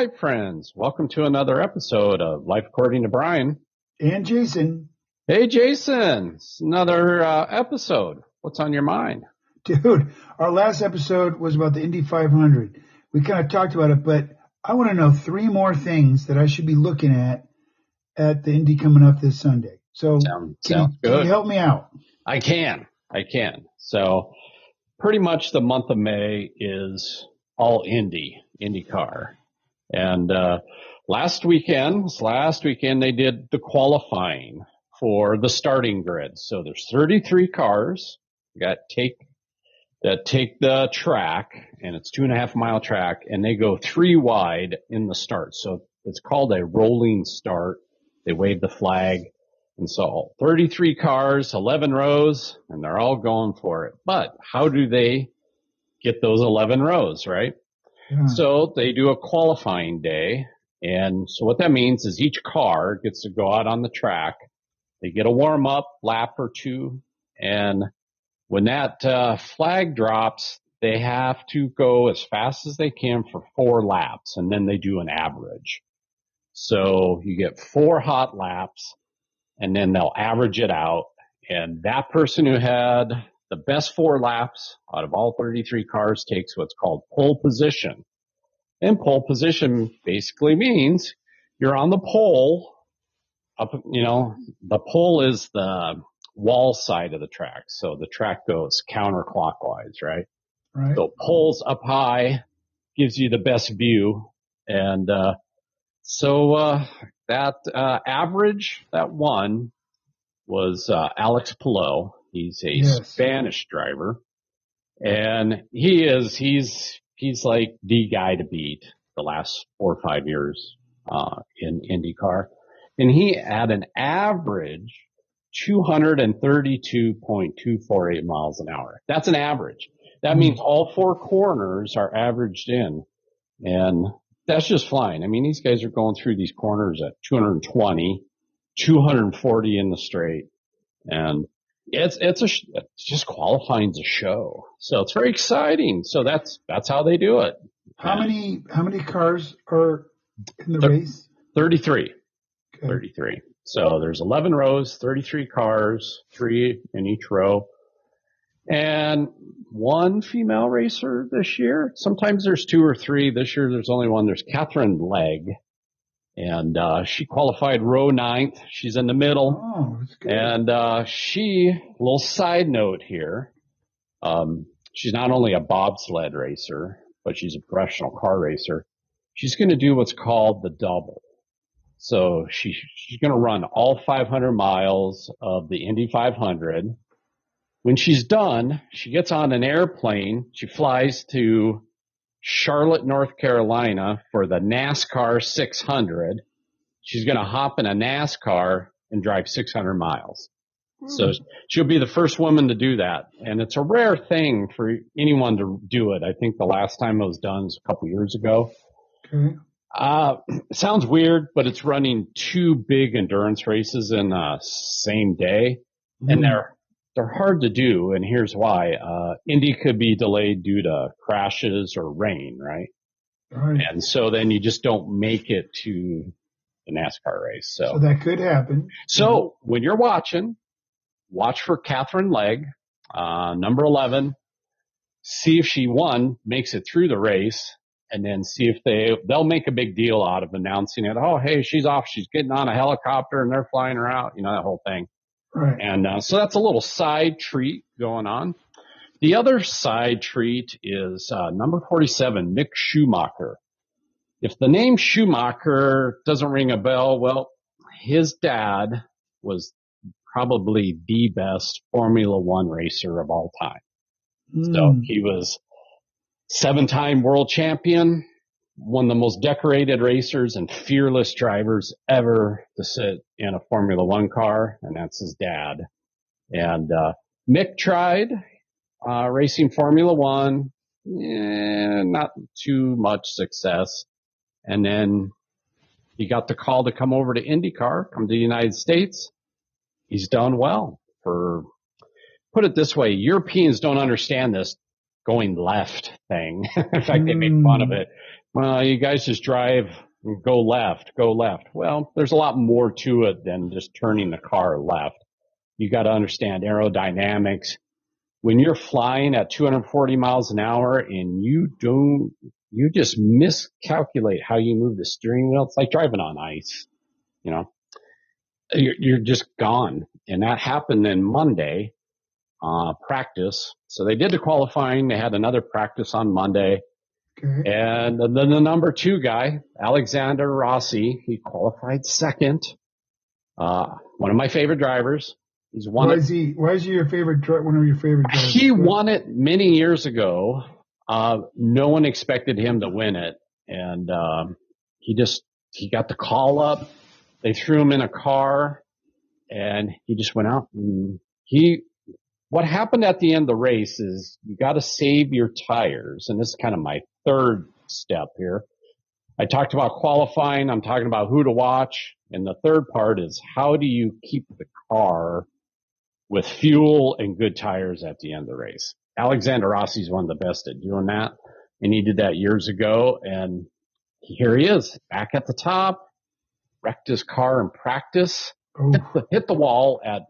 right, friends. Welcome to another episode of Life According to Brian. And Jason. Hey, Jason. It's another episode. What's on your mind? Dude, our last episode was about the Indy 500. We kind of talked about it, but I want to know three more things that I should be looking at the Indy coming up this Sunday. So Sounds can good. you help me out? I can. So pretty much the month of May is all IndyCar. And last weekend they did the qualifying for the starting grid. So there's 33 cars that take the track, and it's 2.5 mile track, and they go 3 wide in the start. So it's called a rolling start. They wave the flag. And so 33 cars, 11 rows, and they're all going for it. But how do they get those 11 rows, right? Yeah. So they do a qualifying day. And so what that means is each car gets to go out on the track. They get a warm up lap or two. And when that flag drops, they have to go as fast as they can for 4 laps. And then they do an average. So you get 4 hot laps, and then they'll average it out. And that person who had the best 4 laps out of all 33 cars takes what's called pole position. And pole position basically means you're on the pole. The pole is the wall side of the track. So the track goes counterclockwise, right? Right. So poles up high gives you the best view. And that average that won was Alex Palou. He's a Spanish driver, and he's like the guy to beat the last 4 or 5 years in IndyCar, and he had an average 232.248 miles an hour. That's an average. That means all 4 corners are averaged in, and that's just flying. I mean, these guys are going through these corners at 220, 240 in the straight, and it's just qualifying's a show. So it's very exciting. So that's how they do it. How many cars are in the race? 33. Okay. 33. So there's 11 rows, 33 cars, 3 in each row. And 1 female racer this year. Sometimes there's 2 or 3. This year there's only 1. There's Catherine Legg. And she qualified row 9th. She's in the middle. Oh, that's good. And little side note here, she's not only a bobsled racer, but she's a professional car racer. She's going to do what's called the double. So she's going to run all 500 miles of the Indy 500. When she's done, she gets on an airplane. She flies to Charlotte, North Carolina for the NASCAR 600. She's going to hop in a NASCAR and drive 600 miles. So she'll be the first woman to do that. And it's a rare thing for anyone to do it. I think the last time it was done was a couple years ago. Okay. It sounds weird, but it's running 2 big endurance races in the same day. And they're hard to do, and here's why. Indy could be delayed due to crashes or rain, right? Right. And so then you just don't make it to the NASCAR race. So that could happen. So when you're watching, watch for Catherine Legg, number 11. See if she makes it through the race, and then see if they'll make a big deal out of announcing it. Oh, hey, she's off. She's getting on a helicopter, and they're flying her out. That whole thing. Right. And so that's a little side treat going on. The other side treat is number 47, Mick Schumacher. If the name Schumacher doesn't ring a bell, well, his dad was probably the best Formula One racer of all time. So he was 7-time world champion, one of the most decorated racers and fearless drivers ever to sit in a Formula One car, and that's his dad. And Mick tried racing Formula One, not too much success. And then he got the call to come over to IndyCar, come to the United States. He's done well. Put it this way, Europeans don't understand this going left thing. In fact, they make fun of it. Well, you guys just drive, go left, go left. Well, there's a lot more to it than just turning the car left. You got to understand aerodynamics. When you're flying at 240 miles an hour and you just miscalculate how you move the steering wheel. It's like driving on ice, you know, you're just gone. And that happened in Monday, practice. So they did the qualifying. They had another practice on Monday. Okay. And then the number 2 guy, Alexander Rossi, he qualified second. One of my favorite drivers. He's won Why is he one of your favorite drivers? He won it many years ago. No one expected him to win it. And, he got the call up. They threw him in a car and he just went out and what happened at the end of the race is you got to save your tires. And this is kind of my third step here. I talked about qualifying. I'm talking about who to watch. And the third part is how do you keep the car with fuel and good tires at the end of the race? Alexander Rossi is one of the best at doing that. And he did that years ago. And here he is back at the top, wrecked his car in practice, hit the wall at,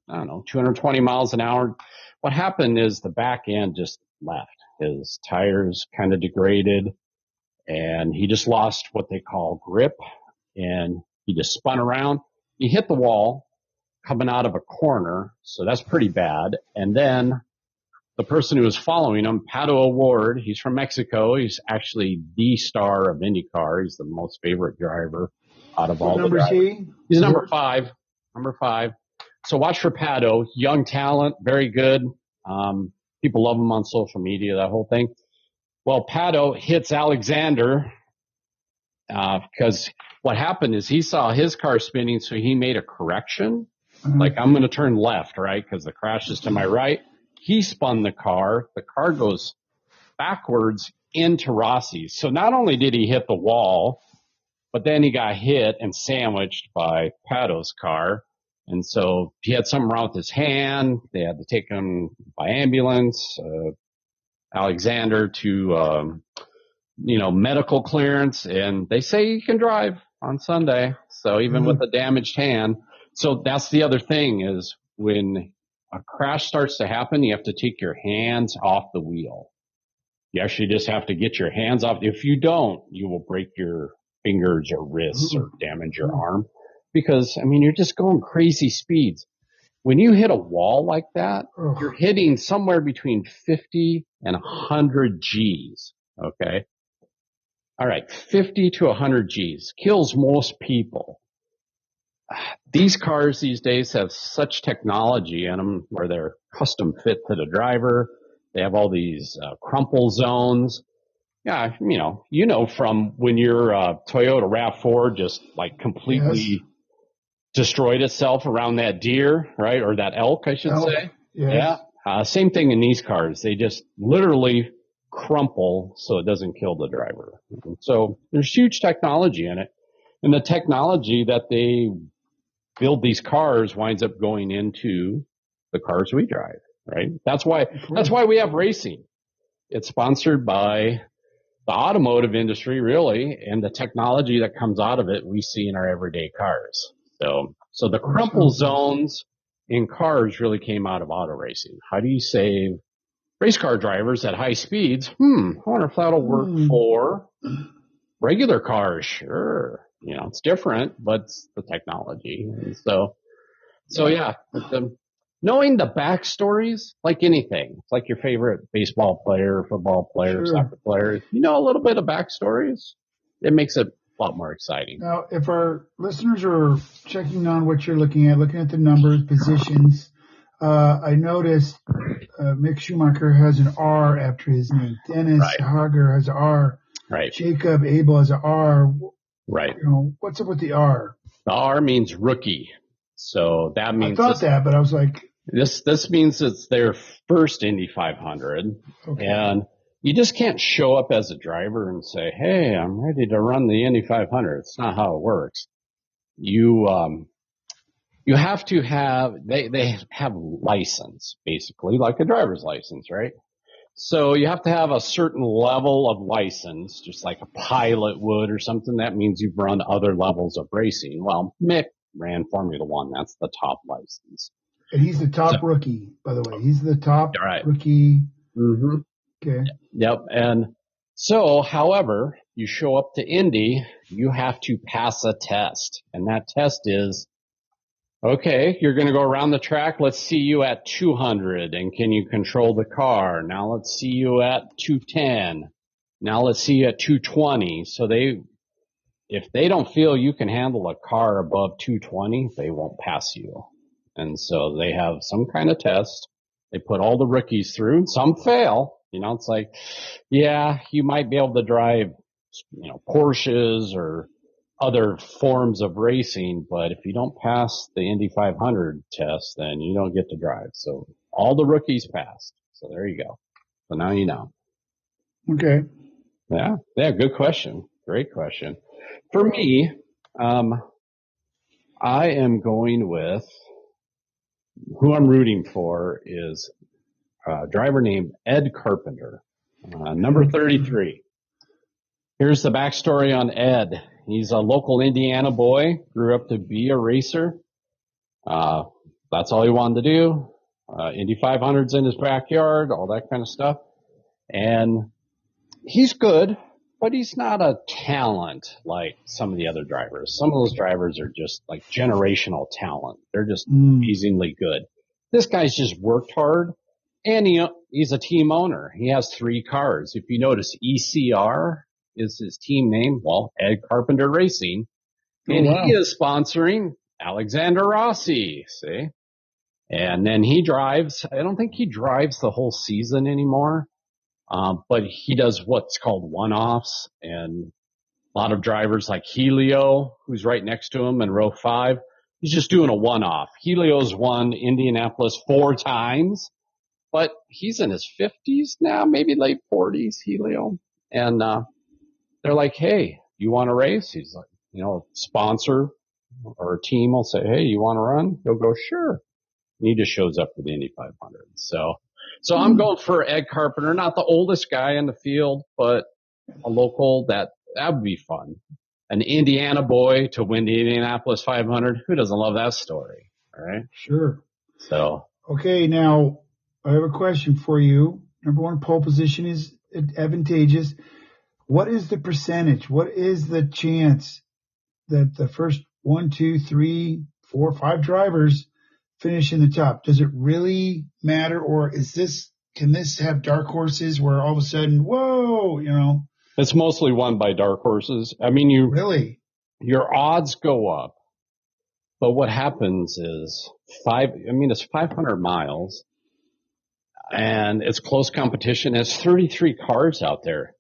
220 miles an hour. What happened is the back end just left. His tires kind of degraded and he just lost what they call grip and he just spun around. He hit the wall coming out of a corner. So that's pretty bad. And then the person who was following him, Pato O'Ward, he's from Mexico. He's actually the star of IndyCar. He's the most favorite driver out of all the drivers. He's number 5. So watch for Pato, young talent, very good. People love him on social media, that whole thing. Well, Pato hits Alexander because what happened is he saw his car spinning, so he made a correction. Like, I'm going to turn left, right, because the crash is to my right. He spun the car. The car goes backwards into Rossi's. So not only did he hit the wall, but then he got hit and sandwiched by Pato's car. And so he had something wrong with his hand. They had to take him by ambulance, Alexander to, medical clearance. And they say he can drive on Sunday. So even with a damaged hand. So that's the other thing is when a crash starts to happen, you have to take your hands off the wheel. You actually just have to get your hands off. If you don't, you will break your fingers or wrists or damage your arm because, you're just going crazy speeds. When you hit a wall like that, you're hitting somewhere between 50 and 100 Gs. Okay. All right. 50 to 100 Gs kills most people. These cars these days have such technology in them where they're custom fit to the driver. They have all these crumple zones. Yeah, from when your Toyota RAV4 just like completely destroyed itself around that deer, right? Or that elk, I should say. Yes. Yeah. Same thing in these cars. They just literally crumple so it doesn't kill the driver. So there's huge technology in it. And the technology that they build these cars winds up going into the cars we drive, right? That's why we have racing. It's sponsored by the automotive industry, really, and the technology that comes out of it we see in our everyday cars. So the crumple zones in cars really came out of auto racing. How do you save race car drivers at high speeds? I wonder if that'll work for regular cars. Sure. It's different, but it's the technology. And so yeah, knowing the backstories, like anything, it's like your favorite baseball player, football player, soccer player, a little bit of backstories, it makes it a lot more exciting. Now, if our listeners are checking on what you're looking at the numbers, positions, I noticed Mick Schumacher has an R after his name. Dennis Hager has an R. Right. Jacob Abel has an R. Right. What's up with the R? The R means rookie. So that means I thought that, but I was like, this means it's their first Indy 500. Okay. And you just can't show up as a driver and say, hey, I'm ready to run the Indy 500. It's not how it works. You have to have, they have license, basically, like a driver's license, right? So you have to have a certain level of license, just like a pilot would or something. That means you've run other levels of racing. Well, Mick ran Formula One. That's the top license. And he's the top rookie, by the way. He's the top rookie. Mm-hmm. Okay. Yep. And so, however, you show up to Indy, you have to pass a test. And that test is, okay, you're going to go around the track. Let's see you at 200. And can you control the car? Now let's see you at 210. Now let's see you at 220. So if they don't feel you can handle a car above 220, they won't pass you. And so they have some kind of test. They put all the rookies through, and some fail. It's like, yeah, you might be able to drive, Porsches or other forms of racing, but if you don't pass the Indy 500 test, then you don't get to drive. So all the rookies passed. So there you go. So now you know. Okay. Yeah. Good question. Great question. For me, I am going with who I'm rooting for is a driver named Ed Carpenter, number 33. Here's the backstory on Ed. He's a local Indiana boy, grew up to be a racer. That's all he wanted to do. Indy 500's in his backyard, all that kind of stuff. And he's good, but he's not a talent like some of the other drivers. Some of those drivers are just like generational talent. They're just amazingly good. This guy's just worked hard, and he's a team owner. He has 3 cars. If you notice, ECR is his team name. Well, Ed Carpenter Racing. And he is sponsoring Alexander Rossi, see? And then he drives, I don't think he drives the whole season anymore. But he does what's called one-offs, and a lot of drivers like Helio, who's right next to him in row 5, he's just doing a one-off. Helio's won Indianapolis 4 times, but he's in his 50s now, maybe late 40s, Helio. And they're like, hey, you want to race? He's like, sponsor or a team will say, hey, you want to run? He'll go, sure. And he just shows up for the Indy 500. So I'm going for Ed Carpenter, not the oldest guy in the field, but a local that would be fun. An Indiana boy to win the Indianapolis 500. Who doesn't love that story? All right. Sure. So. Okay. Now I have a question for you. Number 1, pole position is advantageous. What is the percentage? What is the chance that the first 1, 2, 3, 4, 5 drivers finish in the top? Does it really matter, or can this have dark horses where all of a sudden, whoa, It's mostly won by dark horses. I mean, your odds go up, but what happens is it's 500 miles and it's close competition. It's 33 cars out there.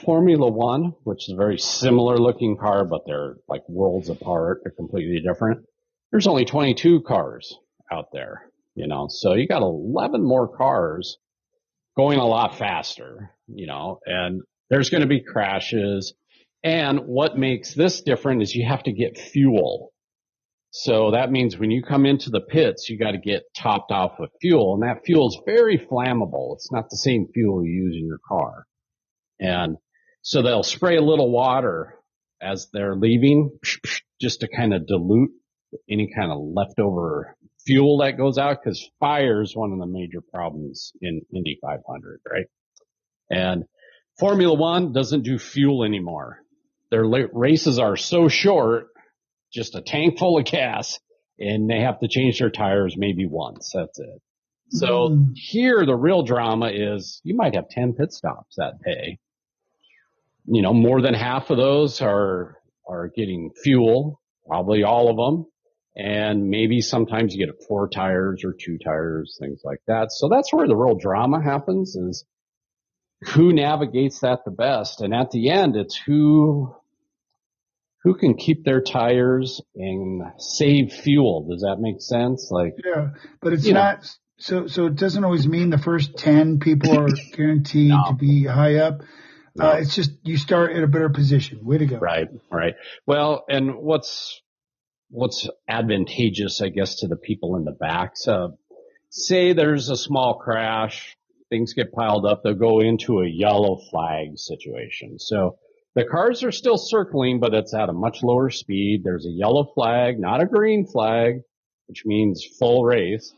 Formula One, which is a very similar looking car, but they're like worlds apart. They're completely different. There's only 22 cars out there, so you got 11 more cars going a lot faster, and there's going to be crashes. And what makes this different is you have to get fuel. So that means when you come into the pits, you got to get topped off with fuel, and that fuel is very flammable. It's not the same fuel you use in your car. And so they'll spray a little water as they're leaving just to kind of dilute any kind of leftover fuel that goes out, because fire is one of the major problems in Indy 500, right? And Formula One doesn't do fuel anymore. Their races are so short, just a tank full of gas, and they have to change their tires maybe once. That's it. So here, the real drama is you might have 10 pit stops that day. More than half of those are getting fuel, probably all of them. And maybe sometimes you get 4 tires or 2 tires, things like that. So that's where the real drama happens, is who navigates that the best. And at the end, it's who can keep their tires and save fuel. Does that make sense? Yeah, but it's not. So it doesn't always mean the first 10 people are guaranteed to be high up. No. It's just you start at a better position. Way to go. Right. Well, and what's advantageous, I guess, to the people in the back. So say there's a small crash, things get piled up, they'll go into a yellow flag situation. So the cars are still circling, but it's at a much lower speed. There's a yellow flag, not a green flag, which means full race.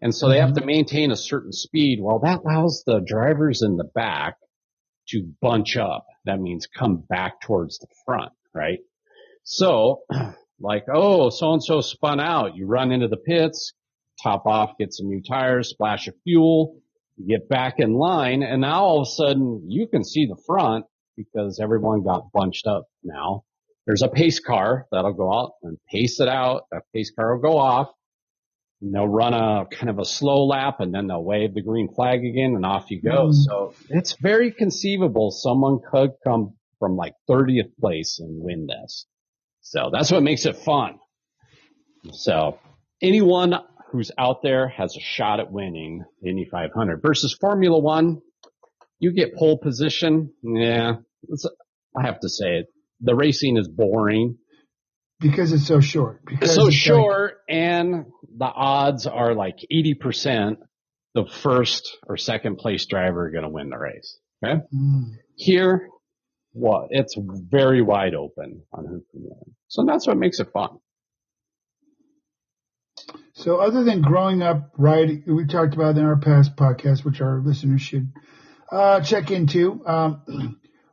And so they have to maintain a certain speed. Well, that allows the drivers in the back to bunch up. That means come back towards the front, right? So, like, oh, so-and-so spun out. You run into the pits, top off, get some new tires, splash of fuel, you get back in line, and now all of a sudden you can see the front because everyone got bunched up now. There's a pace car that'll go out and pace it out. That pace car will go off. And they'll run a kind of a slow lap, and then they'll wave the green flag again, and off you go. So it's very conceivable someone could come from like 30th place and win this. So that's what makes it fun. So anyone who's out there has a shot at winning the Indy 500 versus Formula One. You get pole position. Yeah, I have to say it. The racing is boring. Because it's so short. It's so short, and the odds are like 80% the first or second place driver are going to win the race. Okay? Here, it's very wide open on who can win. So that's what makes it fun. So other than growing up riding, we talked about in our past podcast, which our listeners should check into,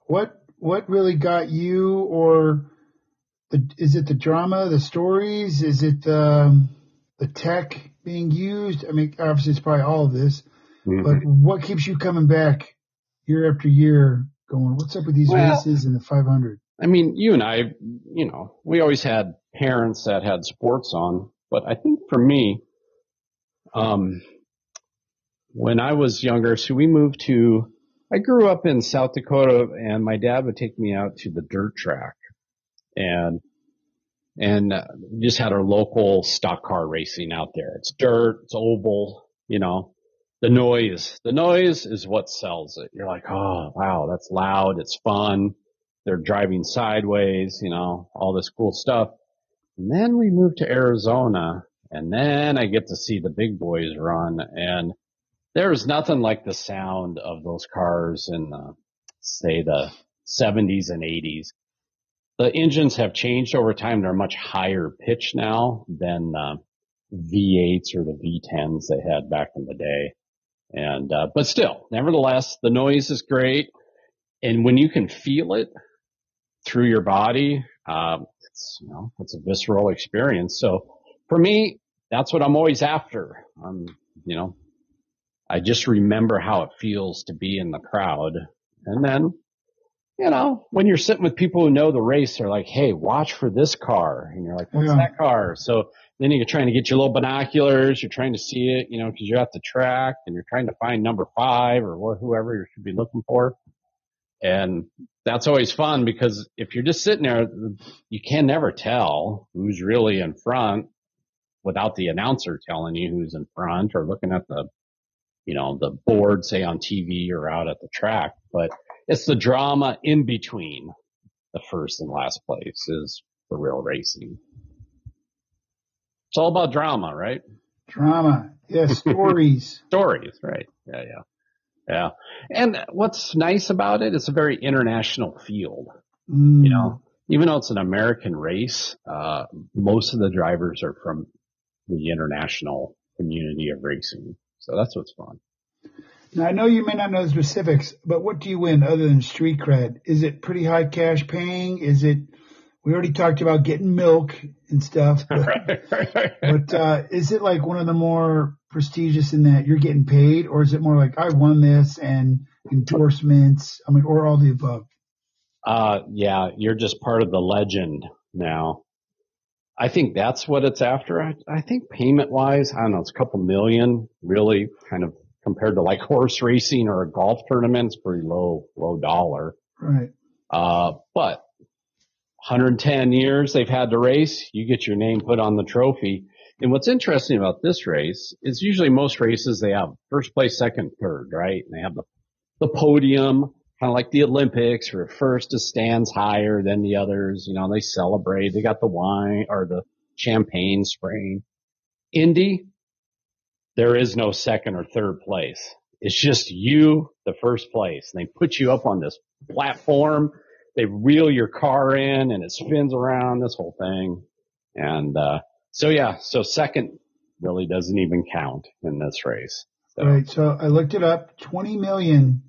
what really got you, or is it the drama, the stories? Is it the tech being used? I mean, obviously it's probably all of this, but what keeps you coming back year after year going, what's up with these races and the 500? I mean, you and I, we always had parents that had sports on, but I think for me, when I was younger, so I grew up in South Dakota, and my dad would take me out to the dirt track. And we just had our local stock car racing out there. It's dirt, it's oval, the noise is what sells it. You're like, oh, wow, that's loud. It's fun. They're driving sideways, all this cool stuff. And then we moved to Arizona, and then I get to see the big boys run, and there's nothing like the sound of those cars in say the 70s and 80s. The engines have changed over time. They're much higher pitch now than V8s or the V10s they had back in the day. And but still, nevertheless, the noise is great. And when you can feel it through your body, it's a visceral experience. So for me, that's what I'm always after. I just remember how it feels to be in the crowd. And then, when you're sitting with people who know the race, they're like, hey, watch for this car. And you're like, what's that car? So then you're trying to get your little binoculars. You're trying to see it, because you're at the track and you're trying to find number 5 or whoever you should be looking for. And that's always fun because if you're just sitting there, you can never tell who's really in front without the announcer telling you who's in front or looking at the board, say on TV or out at the track. But it's the drama in between the first and last place is the real racing. It's all about drama, right? Drama. Yes, stories. Stories, right. Yeah. And what's nice about it, it's a very international field. Even though it's an American race, most of the drivers are from the international community of racing. So that's what's fun. Now, I know you may not know the specifics, but what do you win other than street cred? Is it pretty high cash paying? We already talked about getting milk and stuff, but is it like one of the more prestigious in that you're getting paid, or is it more like I won this and endorsements? I mean, or all the above? Yeah, you're just part of the legend now. I think that's what it's after. I think payment wise, I don't know, it's a couple million really kind of compared to like horse racing or a golf tournament. It's pretty low dollar. Right. But 110 years they've had to race, you get your name put on the trophy. And what's interesting about this race is usually most races they have first place, second, third, right? And they have the podium, kind of like the Olympics, where first is stands higher than the others. They celebrate. They got the wine or the champagne spraying. Indy, there is no second or third place. it's just you, the first place. And they put you up on this platform. They reel your car in and it spins around, this whole thing. And, so second really doesn't even count in this race. So. Right. So I looked it up. 20 million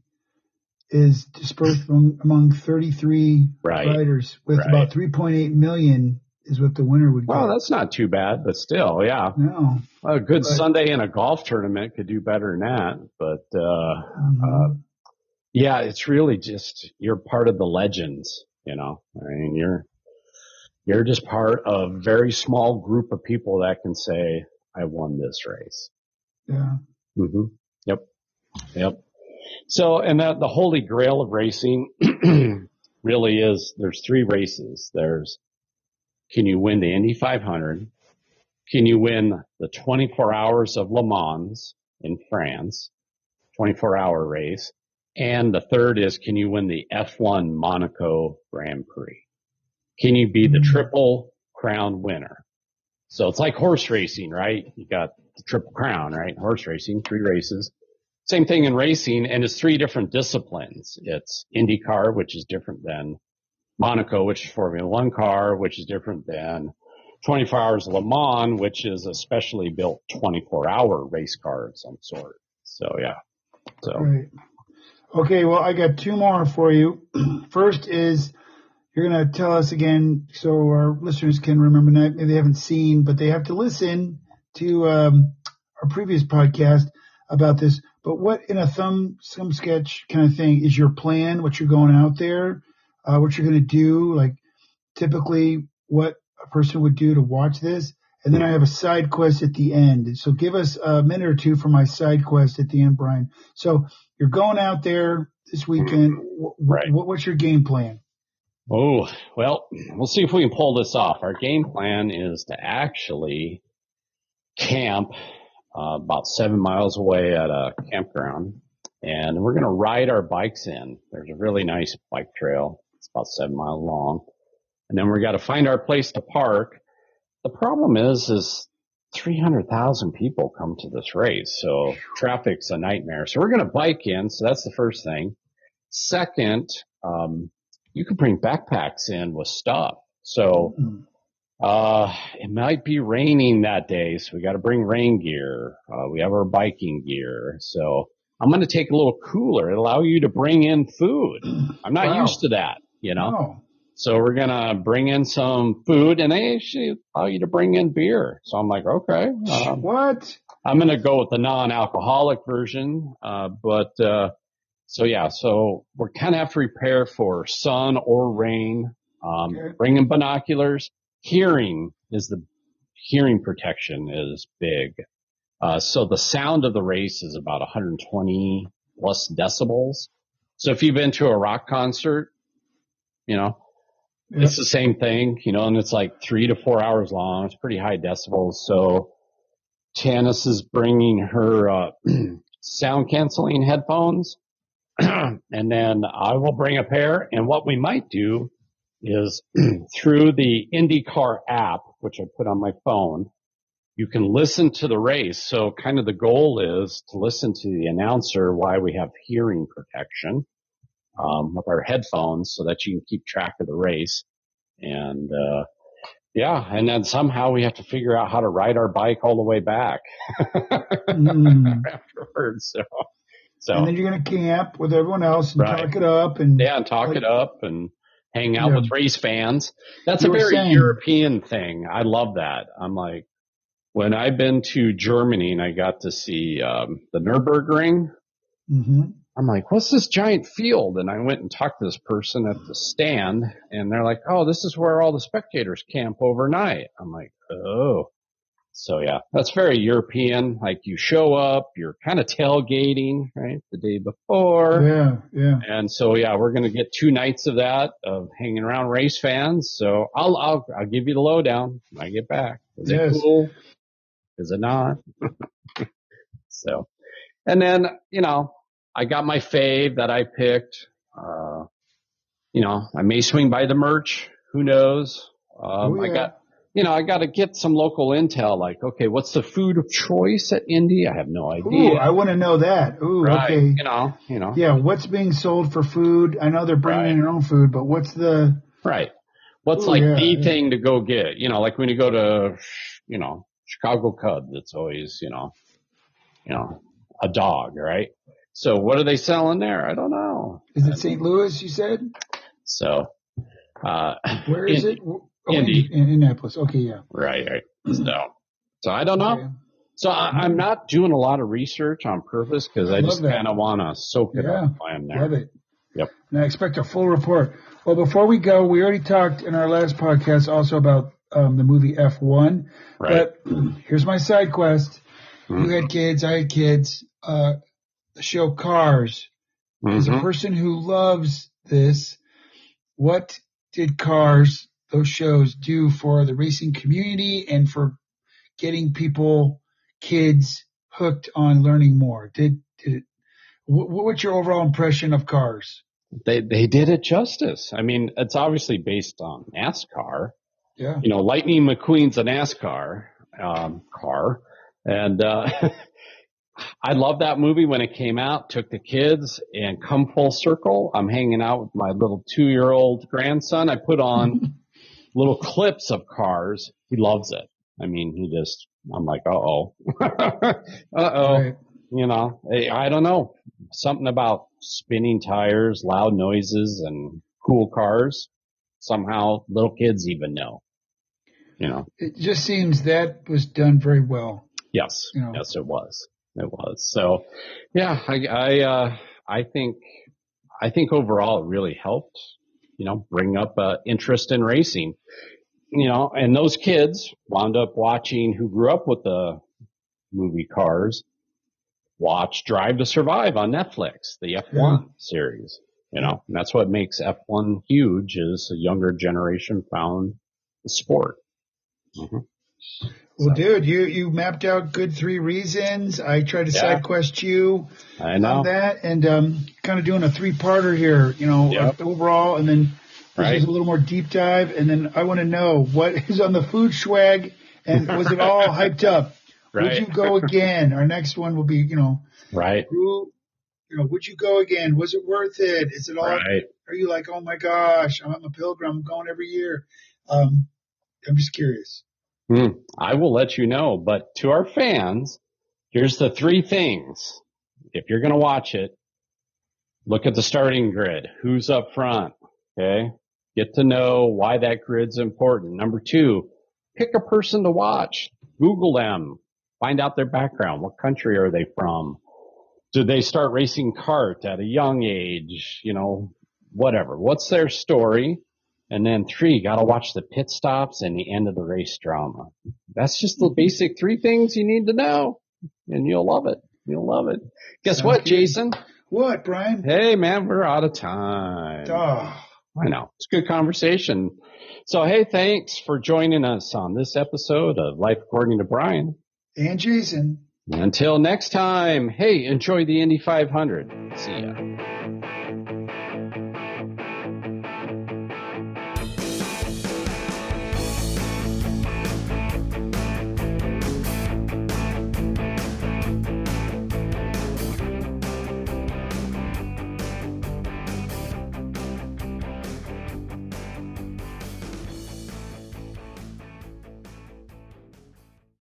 is dispersed among 33 riders, with about 3.8 million is what the winner would get. Well, that's not too bad, but still, yeah. No. A good Sunday in a golf tournament could do better than that. But, yeah, it's really just, you're part of the legends, I mean, you're just part of a very small group of people that can say, I won this race. Yeah. Mm-hmm. Yep. So, and the holy grail of racing really is, there's three races. Can you win the Indy 500? Can you win the 24 hours of Le Mans in France, 24-hour race? And the third is, can you win the F1 Monaco Grand Prix? Can you be the Triple Crown winner? So it's like horse racing, right? You got the Triple Crown, right? Horse racing, 3 races. Same thing in racing, and it's 3 different disciplines. It's IndyCar, which is different than Monaco, which is Formula One car, which is different than 24 Hours Le Mans, which is a specially built 24-hour race car of some sort. So, yeah. Right. Okay, well, I got 2 more for you. First is, you're going to tell us again so our listeners can remember, maybe they haven't seen, but they have to listen to our previous podcast about this. But what, in a thumb sketch kind of thing, is your plan, what you're going out there, what you're going to do, like typically what a person would do to watch this? And then I have a side quest at the end. So give us a minute or two for my side quest at the end, Brian. So you're going out there this weekend. What's your game plan? Oh, well, we'll see if we can pull this off. Our game plan is to actually camp about 7 miles away at a campground, and we're going to ride our bikes in. There's a really nice bike trail. It's about 7 miles long. And then we got to find our place to park. The problem is 300,000 people come to this race, so traffic's a nightmare. So we're going to bike in, so that's the first thing. Second, you can bring backpacks in with stuff. So it might be raining that day, so we got to bring rain gear. We have our biking gear. So I'm going to take a little cooler. It'll allow you to bring in food. I'm not used to that, Oh. So we're going to bring in some food, and they actually allow you to bring in beer. So I'm like, okay. What? I'm going to go with the non-alcoholic version. So we're kind of have to prepare for sun or rain. Bring in binoculars. Hearing protection is big. So the sound of the race is about 120 plus decibels. So if you've been to a rock concert, it's the same thing, and it's like 3 to 4 hours long. It's pretty high decibels. So Tanis is bringing her sound canceling headphones, and then I will bring a pair. And what we might do is through the IndyCar app, which I put on my phone, you can listen to the race. So kind of the goal is to listen to the announcer while we have hearing protection with our headphones so that you can keep track of the race. And and then somehow we have to figure out how to ride our bike all the way back afterwards. So and then you're going to camp with everyone else and talk it up. And talk it up and hang out with race fans. That's a very European thing. I love that. I'm like, when I've been to Germany and I got to see the Nürburgring, I'm like, what's this giant field? And I went and talked to this person at the stand, and they're like, oh, this is where all the spectators camp overnight. I'm like, oh. So, yeah, that's very European. Like, you show up, you're kind of tailgating, right, the day before. Yeah. And so, we're going to get 2 nights of that, of hanging around race fans. So I'll give you the lowdown when I get back. Is it cool? Is it not? So, and then, I got my fave that I picked. I may swing by the merch. Who knows? I I got to get some local intel. Like, okay, what's the food of choice at Indy? I have no idea. Ooh, I want to know that. Ooh, right. Okay. Yeah, what's being sold for food? I know they're bringing in their own food, but what's the... Right. What's the thing to go get? Like when you go to, Chicago Cub, it's always, a dog, right? So what are they selling there? I don't know. Is it St. Louis, you said? So, where is it? Indy. Indianapolis. Okay, yeah. Right. So I don't know. So I'm not doing a lot of research on purpose because I just kind of want to soak it up while I'm there. Love it. Yep. And I expect a full report. Well, before we go, we already talked in our last podcast also about the movie F1. Right. But here's my side quest. You had kids, I had kids. The show Cars. As a person who loves this, what did Cars, those shows, do for the racing community and for getting kids hooked on learning more? What's your overall impression of Cars? They did it justice. I mean, it's obviously based on NASCAR. Yeah. Lightning McQueen's a NASCAR car. And I loved that movie when it came out, took the kids, and come full circle, I'm hanging out with my little 2-year-old grandson. I put on little clips of Cars. He loves it. I mean, I'm like, uh-oh. Right. I don't know. Something about spinning tires, loud noises, and cool cars. Somehow little kids even know. It just seems that was done very well. Yes. Yes, it was. It was. So, yeah, I think overall it really helped, bring up interest in racing, and those kids wound up watching, who grew up with the movie Cars, watch Drive to Survive on Netflix, the F1 series, and that's what makes F1 huge, is a younger generation found the sport. Well, dude, you mapped out good 3 reasons. I tried to side quest you on that, and kind of doing a 3-parter here, overall, and then this is a little more deep dive, and then I want to know what is on the food swag, and was it all hyped up? Would you go again? Our next one will be, would you go again? Was it worth it? Is it all? Are you like, oh my gosh, I'm a pilgrim, I'm going every year? I'm just curious. I will let you know, but to our fans, here's the 3 things. If you're going to watch it, look at the starting grid. Who's up front? Okay. Get to know why that grid's important. Number 2, pick a person to watch. Google them. Find out their background. What country are they from? Did they start racing kart at a young age? Whatever. What's their story? And then 3, got to watch the pit stops and the end of the race drama. That's just the basic 3 things you need to know, and you'll love it. You'll love it. Guess what, Jason? What, Brian? Hey, man, we're out of time. Oh. I know. It's a good conversation. So, hey, thanks for joining us on this episode of Life According to Brian. And Jason. Until next time, hey, enjoy the Indy 500. See ya.